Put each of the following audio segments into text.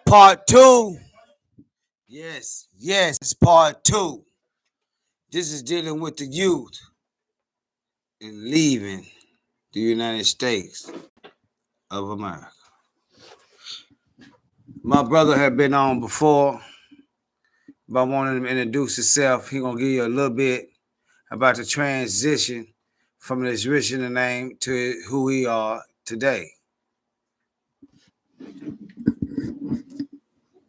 Part two. Yes, it's part two. This is dealing with the youth and leaving the United States of America. My brother had been on before, but I wanted him to introduce himself. He gonna give you a little bit about the transition from his original name to who we are today.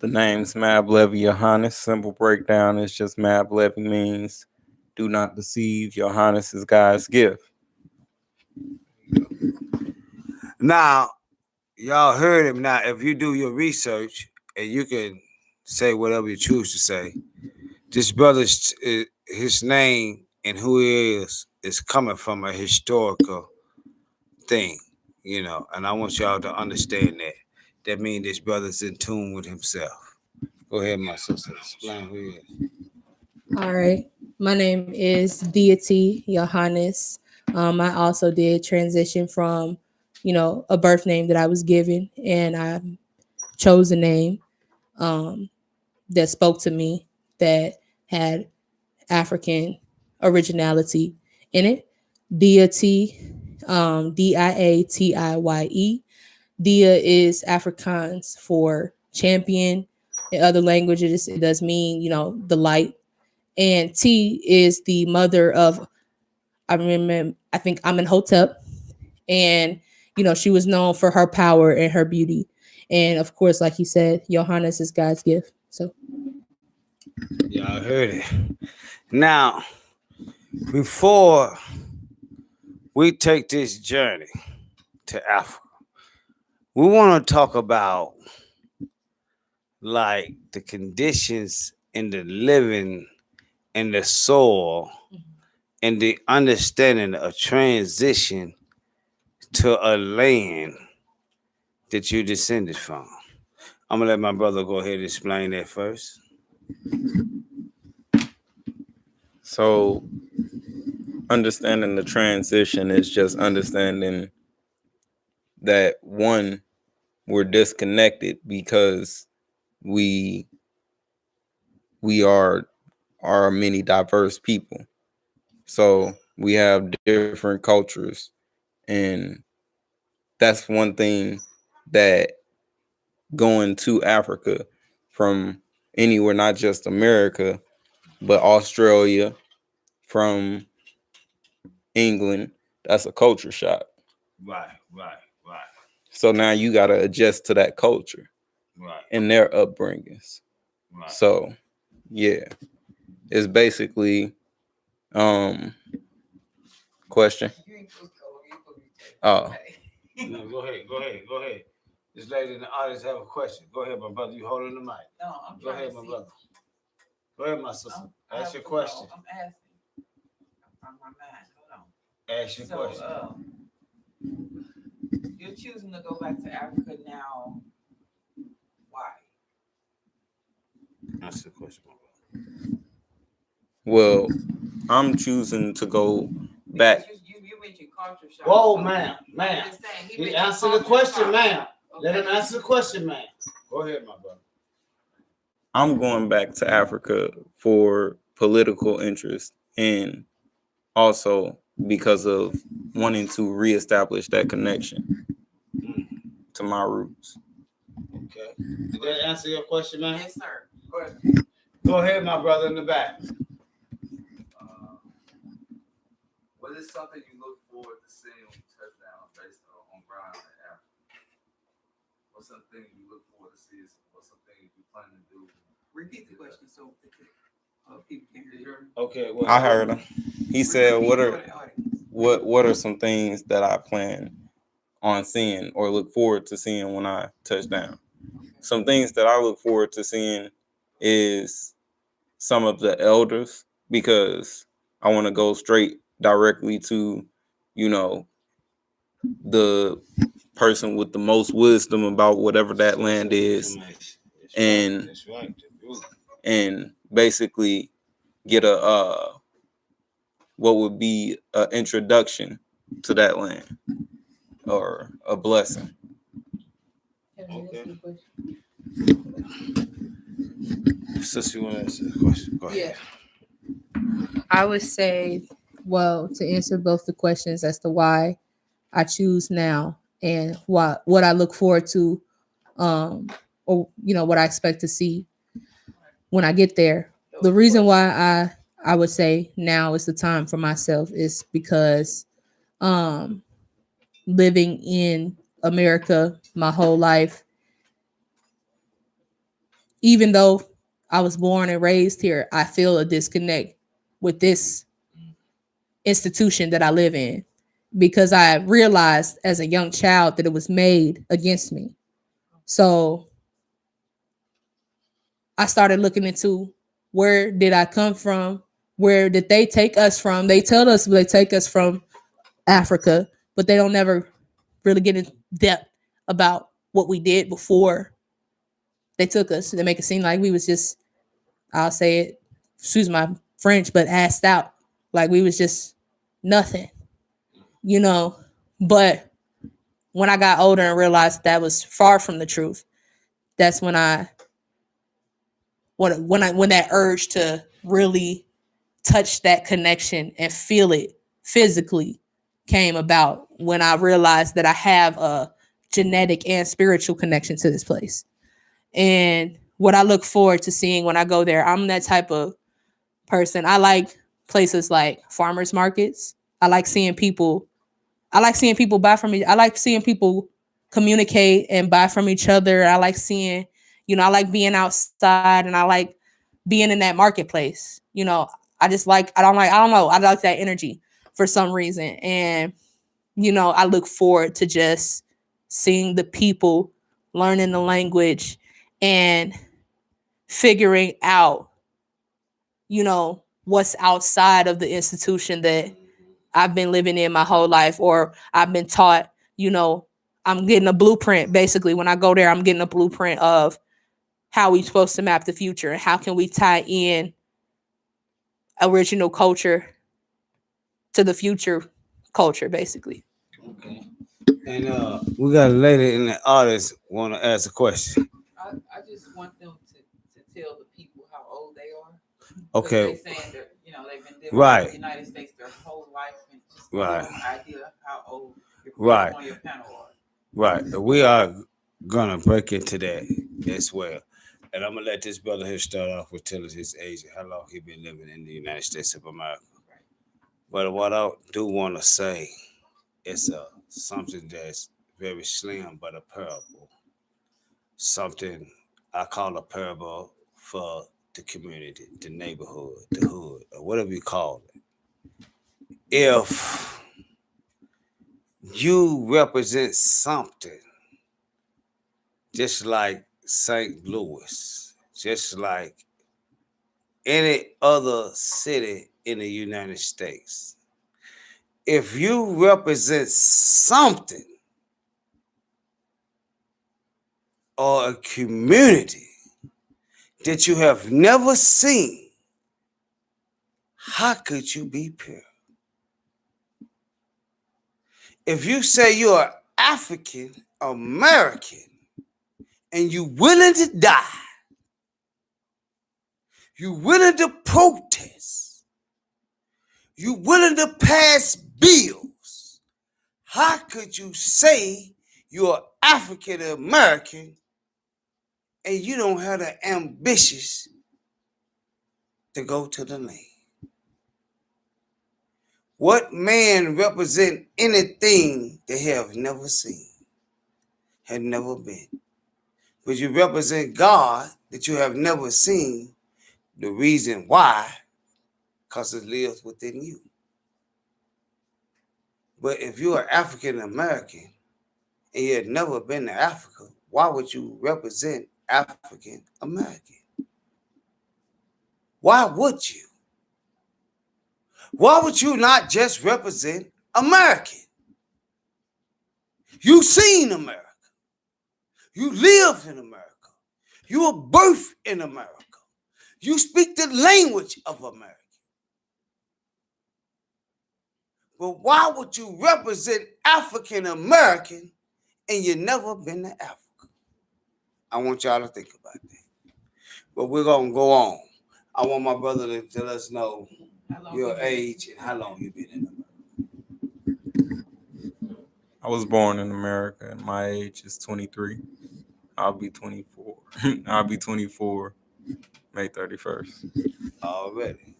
The name's Mab Levy Yohaness. Simple breakdown is just Mab Levy means do not deceive. Yohannes is God's gift. Now, y'all heard him. Now, if you do your research and you can say whatever you choose to say, this brother's his name and who he is coming from a historical thing, and I want y'all to understand that. That means this brother's in tune with himself. Go ahead, my sister. Explain who he is. All right. My name is Deity Yohannes. I also did transition from, a birth name that I was given, and I chose a name that spoke to me that had African originality in it. Deity, Diatiye. Dia is Afrikaans for champion. In other languages, it does mean, the light. And T is the mother of, I think Amenhotep. And, she was known for her power and her beauty. And of course, like you said, Yohannes is God's gift. So y'all heard it. Now, before we take this journey to Africa, we want to talk about like the conditions in the living in the soil and the understanding of transition to a land that you descended from. I'm gonna let my brother go ahead and explain that first. So understanding the transition is just understanding that one, we're disconnected because we are many diverse people. So we have different cultures, and that's one thing that going to Africa from anywhere, not just America, but Australia, from England, that's a culture shock. Right. So now you got to adjust to that culture and their upbringings. Right. So yeah, it's basically question. Oh. No, go ahead. This lady in the audience have a question. Go ahead, my brother. You holding the mic. No, I'm Go ahead, my brother. Go ahead, my sister. Ask your No, question. I'm asking. I'm on my mind. Hold on. Ask your question. You're choosing to go back to Africa now. Why? That's the question, my brother. Well, I'm choosing to go back. You mentioned culture shock. Whoa, so ma'am. He Answer the question, shock. ma'am. Okay. Let him answer the question, ma'am. Go ahead, my brother. I'm going back to Africa for political interest and also because of wanting to reestablish that connection to my roots. Okay. Did that answer your question, man? Yes, sir. Go ahead. Go ahead, my brother in the back. What is something you look forward to seeing when you touch down based on ground in Africa? What's something you look forward to see? What's something you plan to do? Repeat the question so people can hear you. Okay. Well, I heard him. He said, Repeat "What are some things that I plan on seeing or look forward to seeing when I touch down?" Some things that I look forward to seeing is some of the elders, because I want to go straight directly to, the person with the most wisdom about whatever that land is, and basically get a what would be an introduction to that land or a blessing. Okay. Sister, you want to answer the question? Go ahead. I would say, well, to answer both the questions as to why I choose now and what I look forward to, um, or what I expect to see when I get there. The reason why I would say now is the time for myself is because um living in America my whole life, even though I was born and raised here, I feel a disconnect with this institution that I live in because I realized as a young child that it was made against me. So I started looking into where did I come from? Where did they take us from? They tell us they take us from Africa, but they don't never really get in depth about what we did before they took us. They make it seem like we was just, I'll say it, excuse my French, but assed out. Like we was just nothing, you know. But when I got older and realized that was far from the truth, that's when that urge to really touch that connection and feel it physically came about, when I realized that I have a genetic and spiritual connection to this place. And what I look forward to seeing when I go there, I'm that type of person. I like places like farmers markets. I like seeing people I like seeing people buy from me. I like seeing people communicate and buy from each other. I like seeing, I like being outside and I like being in that marketplace. I don't know. I like that energy for some reason. And, I look forward to just seeing the people, learning the language, and figuring out, what's outside of the institution that I've been living in my whole life, or I've been taught, I'm getting a blueprint. Basically, when I go there, I'm getting a blueprint of how we supposed to map the future and how can we tie in original culture to the future culture, basically. Okay. And we got a lady in the audience want to ask a question. I just want them to tell the people how old they are. Okay. They saying that they've been living Right. in the United States their whole life, and just Right. give them an idea of how old your Right. on your panel are. Right. We are gonna break into that as well. And I'm gonna let this brother here start off with telling his age and how long he been living in the United States of America. But what I do want to say is something that's very slim but a parable. Something I call a parable for the community, the neighborhood, the hood, or whatever you call it. If you represent something just like St. Louis, just like any other city in the United States, if you represent something or a community that you have never seen, how could you be pure? If you say you're African American and you're willing to die, you're willing to protest, you're willing to pass bills, how could you say you're African American and you don't have the ambitions to go to the land? What man represent anything they have never seen, had never been? But you represent God that you have never seen. The reason why, because it lives within you. But if you're African American and you had never been to Africa, why would you represent African American? Why would you? Why would you not just represent American? You seen America. You live in America. You were birthed in America. You speak the language of America. But why would you represent African American and you never been to Africa? I want y'all to think about that. But we're gonna go on. I want my brother to tell us know How long your you been- age and how long you been in America. I was born in America and my age is 23. I'll be 24. I'll be 24 May 31st. Already.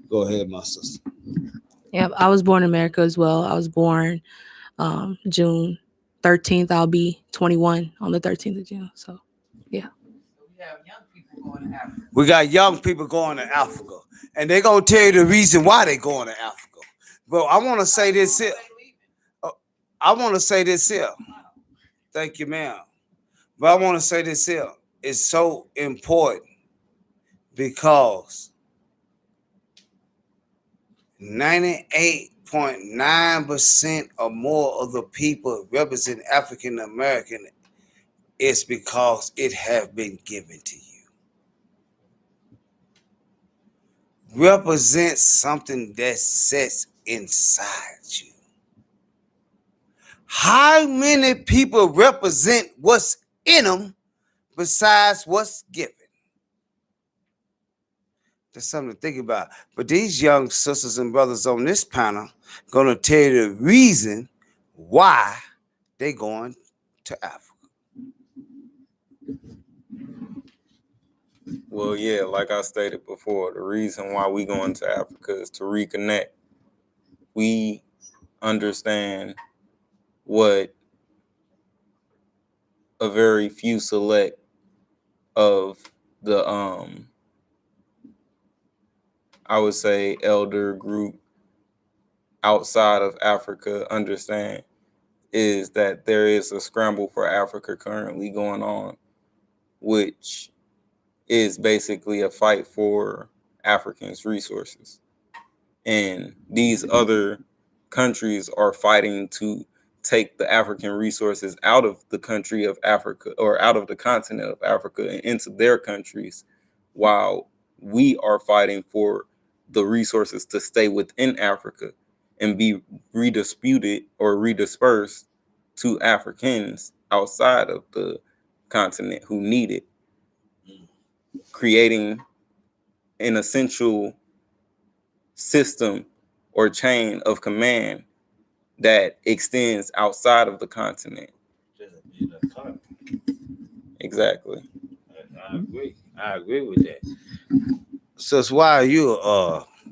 Go ahead, my sister. Yeah, I was born in America as well. I was born June 13th. I'll be 21 on the 13th of June. So, yeah. So we have young people going to Africa. We got young people going to Africa, and they're gonna tell you the reason why they're going to Africa. But I want to say this here. I want to say this here. Thank you, ma'am. But I want to say this here. It's so important because 98.9% or more of the people represent African American is because it has been given to you. Represents something that sits inside you. How many people represent what's in them besides what's given? That's something to think about. But these young sisters and brothers on this panel gonna tell you the reason why they going to Africa. Well, yeah, like I stated before, the reason why we going to Africa is to reconnect. We understand what a very few select of the I would say elder group outside of Africa understand is that there is a scramble for Africa currently going on, which is basically a fight for Africans' resources. And these other countries are fighting to take the African resources out of the country of Africa or out of the continent of Africa and into their countries, while we are fighting for the resources to stay within Africa and be redisputed or redispersed to Africans outside of the continent who need it, creating an essential system or chain of command that extends outside of the continent. Exactly. I agree. I agree with that. So it's why are you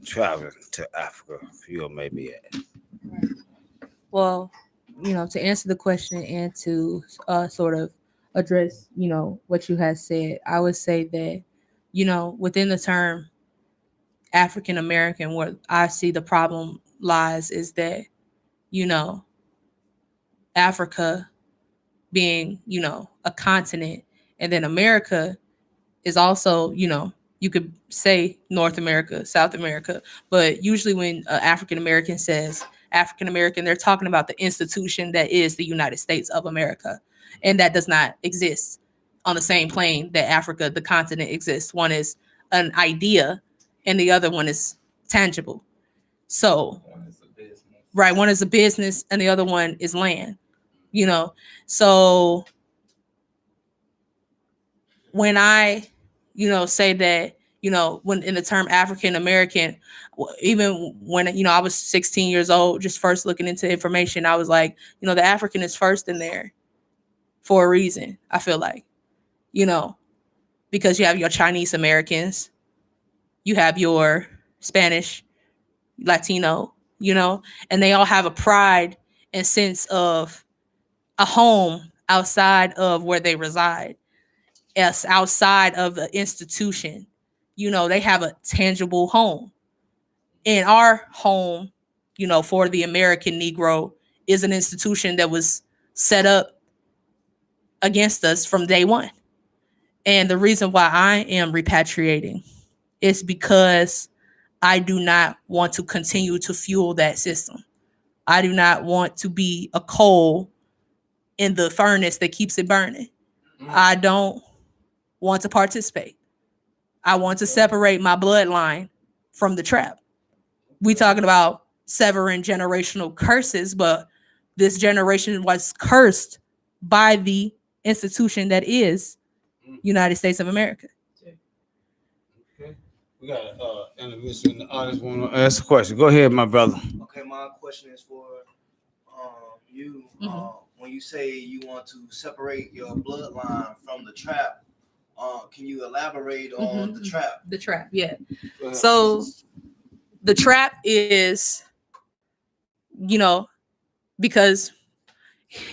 traveling to Africa? If you maybe at. Well, to answer the question and to sort of address, what you had said, I would say that, within the term African American, where I see the problem lies is that, you know, Africa being, a continent, and then America is also, you could say North America, South America, but usually when African American says African American, they're talking about the institution that is the United States of America, and that does not exist on the same plane that Africa, the continent, exists. One is an idea, and the other one is tangible. So, right, one is a business, and the other one is land. So when I, say that, when in the term African American, even when, I was 16 years old, just first looking into information, I was like, the African is first in there for a reason, I feel like, because you have your Chinese Americans, you have your Spanish, Latino, and they all have a pride and sense of a home outside of where they reside, as outside of the institution. They have a tangible home. And our home, for the American Negro is an institution that was set up against us from day one. And the reason why I am repatriating is because I do not want to continue to fuel that system. I do not want to be a coal in the furnace that keeps it burning. I don't want to participate. I want to separate my bloodline from the trap. We talking about severing generational curses, but this generation was cursed by the institution that is United States of America. Okay. We got an individual in the audience want to ask a question. Go ahead, my brother. Okay, my question is for you. Mhm. When you say you want to separate your bloodline from the trap, can you elaborate on the trap? The trap, yeah. Go ahead. So the trap is, you know, because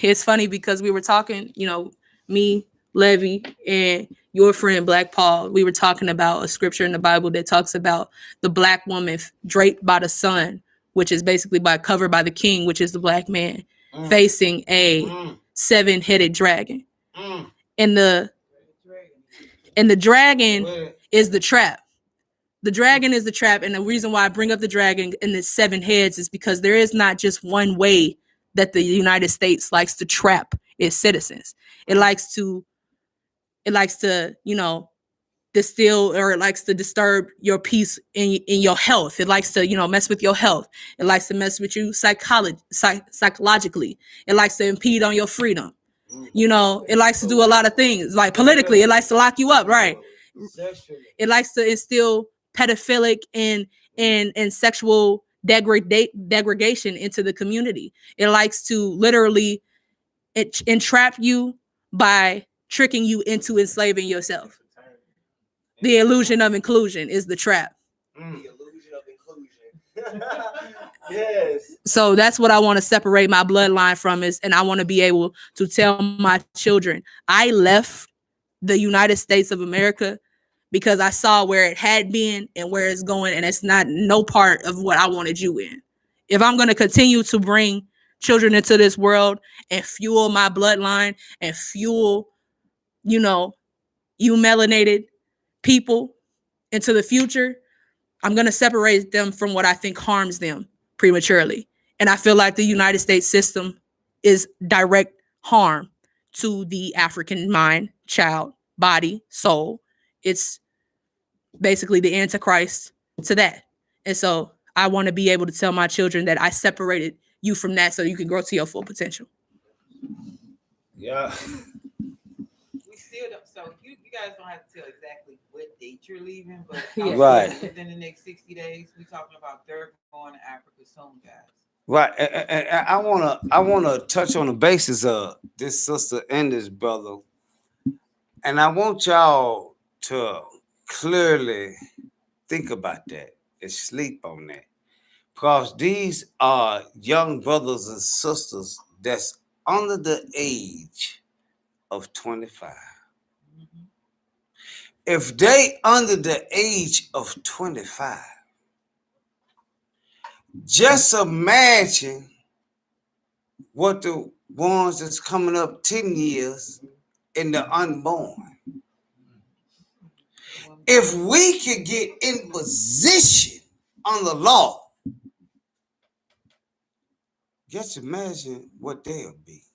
it's funny because we were talking, me, Levy, and your friend Black Paul, we were talking about a scripture in the Bible that talks about the black woman draped by the sun, which is basically covered by the king, which is the black man, facing a seven-headed dragon. And the dragon is the trap. The dragon is the trap. And the reason why I bring up the dragon and the seven heads is because there is not just one way that the United States likes to trap its citizens. It likes to, distill, or it likes to disturb your peace in your health. It likes to, mess with your health. It likes to mess with you psychologically. It likes to impede on your freedom. It likes to do a lot of things. Like politically, it likes to lock you up, right? It likes to instill pedophilic and sexual degradation into the community. It likes to literally entrap you by tricking you into enslaving yourself. The illusion of inclusion is the trap. The illusion of inclusion. Yes. So that's what I want to separate my bloodline from and I want to be able to tell my children, I left the United States of America because I saw where it had been and where it's going, and it's not no part of what I wanted you in. If I'm going to continue to bring children into this world and fuel my bloodline and fuel, you melanated people into the future, I'm going to separate them from what I think harms them prematurely. And I feel like the United States system is direct harm to the African mind, child, body, soul. It's basically the antichrist to that. And so I want to be able to tell my children that I separated you from that so you can grow to your full potential. Yeah. We still don't. So you guys don't have to tell exactly what date you're leaving, but Yeah. Right. within the next 60 days, we're talking about they're going to Africa soon, guys. Right. And I wanna touch on the basis of this sister and this brother. And I want y'all to clearly think about that and sleep on that. Because these are young brothers and sisters that's under the age of 25. Mm-hmm. If they under the age of 25, just imagine what the ones that's coming up 10 years in the unborn. If we could get in position on the law, just imagine what they'll be.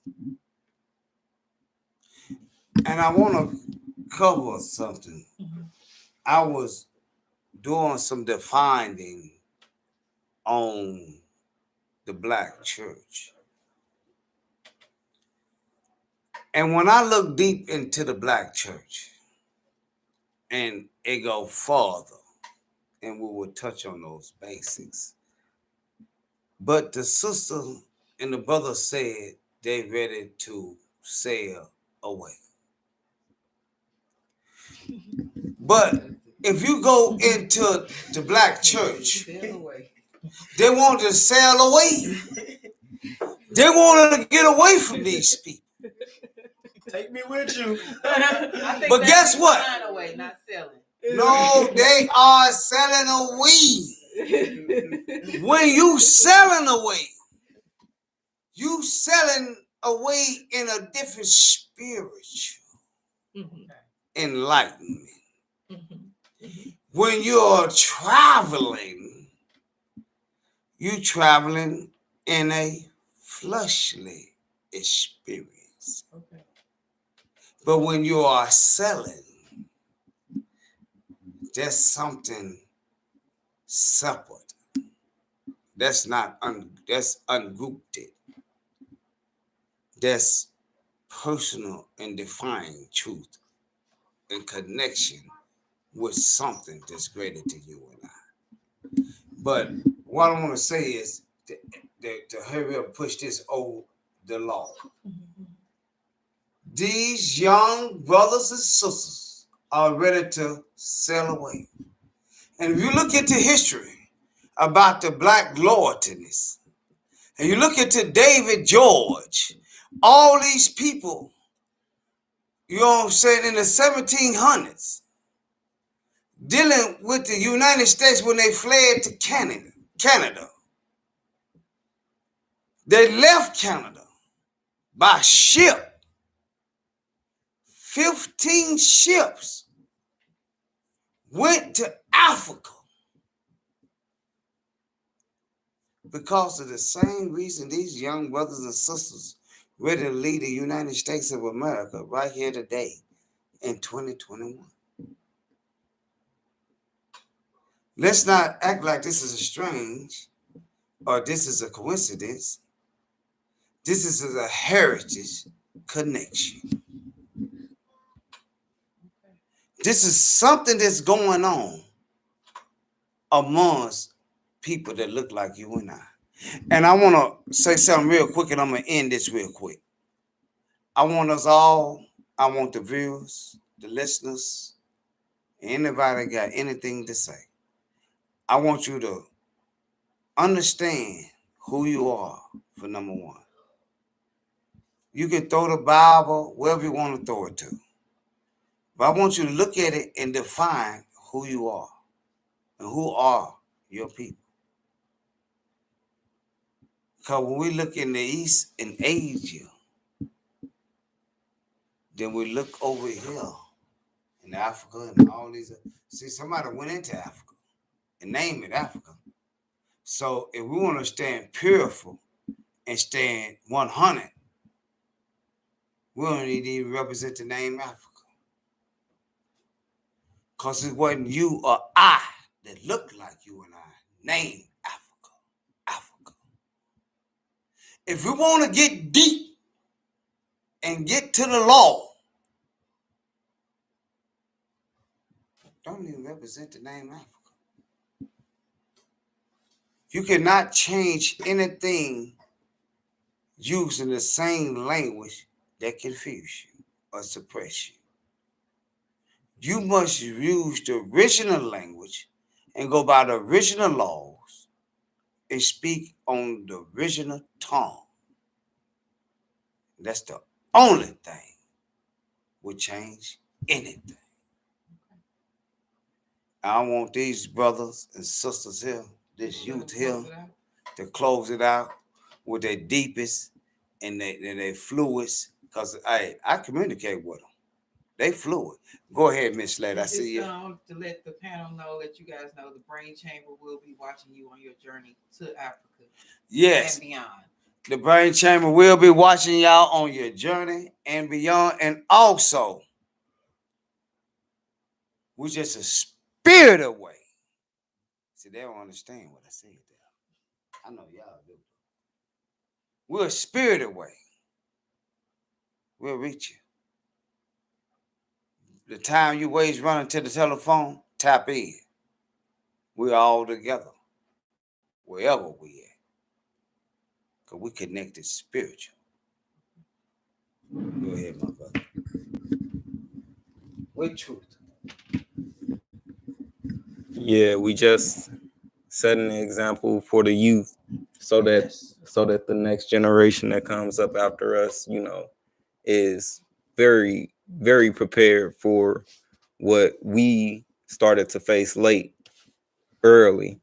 And I want to cover something. I was doing some defining on the black church. And when I look deep into the black church, and it go farther, and we will touch on those basics. But the sister and the brother said they ready to sail away. But if you go into the black church, they want to sail away. They want to get away from these people. Take me with you. But guess what? Away, not selling. No, they are selling away. When you selling away, you selling away in a different spiritual enlightenment. When you're traveling, you traveling in a fleshly experience. Okay. But when you are selling, that's something separate. That's not that's ungrouped. That's personal and defining truth and connection with something that's greater to you and I. But what I want to say is to hurry up, push this over the law. These young brothers and sisters are ready to sail away. And if you look into history about the black loyaltiness, and you look into David George, all these people, you know what I'm saying, in the 1700s, dealing with the United States when they fled to Canada. They left Canada by ship. 15 ships went to Africa because of the same reason these young brothers and sisters ready to lead the United States of America right here today in 2021. Let's not act like this is a strange or this is a coincidence. This is a heritage connection. This is something that's going on amongst people that look like you and I. And I want to say something real quick, and I'm going to end this real quick. I want us all, I want the viewers, the listeners, anybody got anything to say. I want you to understand who you are, for number one. You can throw the Bible wherever you want to throw it to. But I want you to look at it and define who you are and who are your people. Because when we look in the East in Asia, then we look over here in Africa and all these. See, somebody went into Africa and named it Africa. So if we want to stand pureful and stand 100, we don't need to even represent the name Africa. Because it wasn't you or I that looked like you and I named Africa. Africa. If we want to get deep and get to the law, don't even represent the name Africa. You cannot change anything using the same language that confuse you or suppress you. You must use the original language and go by the original laws and speak on the original tongue. That's the only thing will change anything. I want these brothers and sisters here, this youth here, to close it out with their deepest and their fluids. Because I communicate with them. They fluid. Go ahead, Miss Slade. I see you. To let the panel know, let you guys know, the Brain Chamber will be watching you on your journey to Africa. Yes. And beyond. The Brain Chamber will be watching y'all on your journey and beyond. And also, we're just a spirit away. See, they don't understand what I said there. I know y'all do. We're a spirit away. We'll reach you. The time you waste running to the telephone, tap in. We're all together, wherever we at. Because we connected spiritual. Go ahead, my brother. With truth. Yeah, we just setting an example for the youth so that the next generation that comes up after us, is very, very prepared for what we started to face late, early.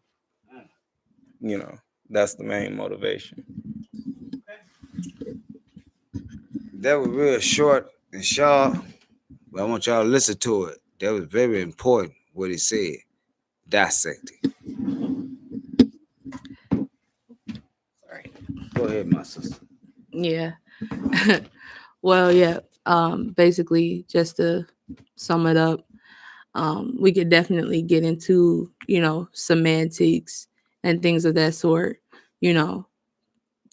That's the main motivation. That was real short and sharp, but I want y'all to listen to it. That was very important what he said. Dissecting. Sorry. Go ahead, my sister. Yeah. Well, yeah. Basically, just to sum it up, we could definitely get into, semantics and things of that sort. The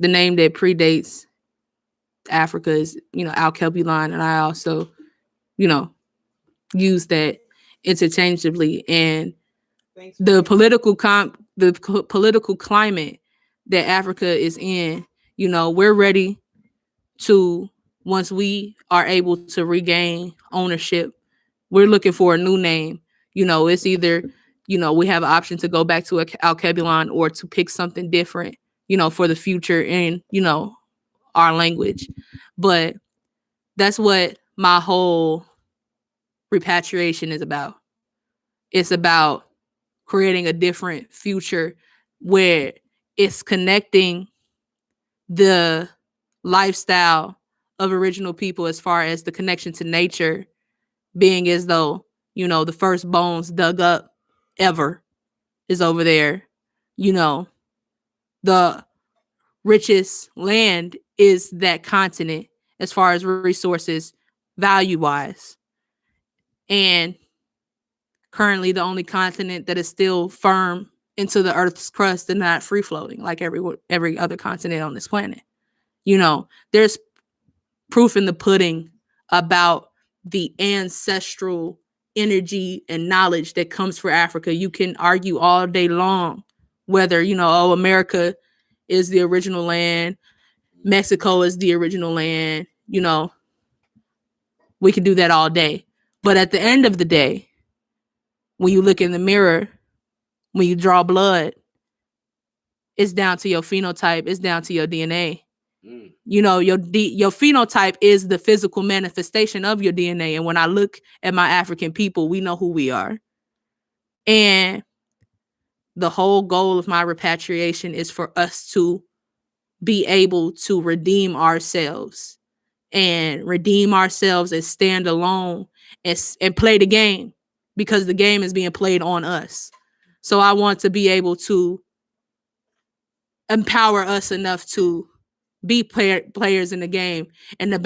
name that predates Africa is, Alkebulan, and I also, you know, use that interchangeably. And Thanks for the sharing. political climate that Africa is in, we're ready to, once we are able to regain ownership, we're looking for a new name. It's either, we have an option to go back to Alkebulan or to pick something different, for the future in, our language. But that's what my whole repatriation is about. It's about creating a different future where it's connecting the lifestyle of original people as far as the connection to nature, being as though, the first bones dug up ever is over there. The richest land is that continent as far as resources value wise. And currently the only continent that is still firm into the earth's crust and not free floating like every other continent on this planet. There's proof in the pudding about the ancestral energy and knowledge that comes for Africa. You can argue all day long whether, America is the original land, Mexico is the original land, we can do that all day. But at the end of the day, when you look in the mirror, when you draw blood, it's down to your phenotype, it's down to your DNA. Your phenotype is the physical manifestation of your DNA. And when I look at my African people, we know who we are. And the whole goal of my repatriation is for us to be able to redeem ourselves and stand alone and play the game, because the game is being played on us. So I want to be able to empower us enough to be players in the game. And the